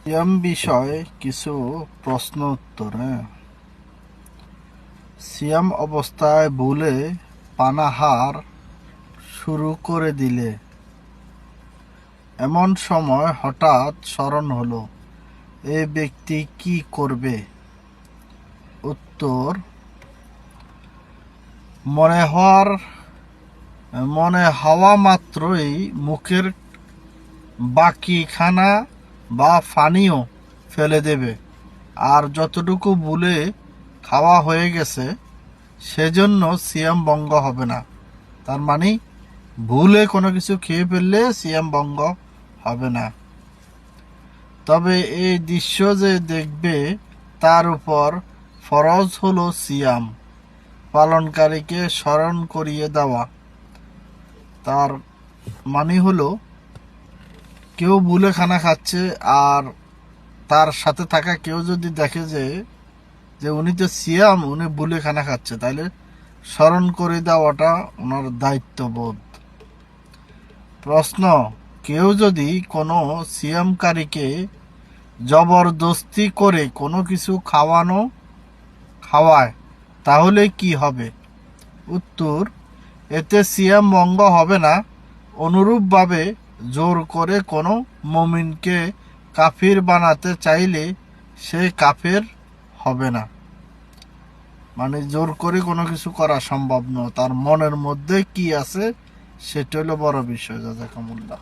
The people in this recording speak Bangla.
সিয়াম বিষয়ে কিছু প্রশ্ন উত্তর। সিয়াম অবস্থায় ভুলে পানাহার শুরু করে দিলে এমন সময় হঠাৎ স্মরণ হলো, এ ব্যক্তি কি করবে? উত্তর: মনে হওয়া মাত্রই মুখের বাকি খানা বা পানীয় ফেলে দেবে, আর যতটুকু ভুলে খাওয়া হয়ে গেছে সেজন্য সিয়াম ভঙ্গ হবে না। তার মানে ভুলে কোনো কিছু খেয়ে ফেললে সিয়াম ভঙ্গ হবে না। তবে এই দৃশ্য যে দেখবে তার উপর ফরজ হলো সিয়াম পালনকারীকে স্মরণ করিয়ে দেওয়া। তার মানে হলো, কেউ ভুলে খানা খাচ্ছে আর তার সাথে থাকা কেউ যদি দেখে যে উনি তো সিয়াম, উনি ভুলে খানা খাচ্ছে, তাহলে স্মরণ করে দেওয়াটা ওনার দায়িত্ববোধ। প্রশ্ন: কেউ যদি কোনো সিয়ামকারীকে জবরদস্তি করে কোনো কিছু খাওয়ায় তাহলে কি হবে? উত্তর: এতে সিয়াম ভঙ্গ হবে না। অনুরূপভাবে জোর করে কোনো মুমিনকে কাফির বানাতে চাইলে সে কাফের হবে না। মানে জোর করে কোনো কিছু করা সম্ভব নয়, তার মনের মধ্যে কি আছে সেটা হলো বড় বিষয়। জাযাকামুল্লাহ।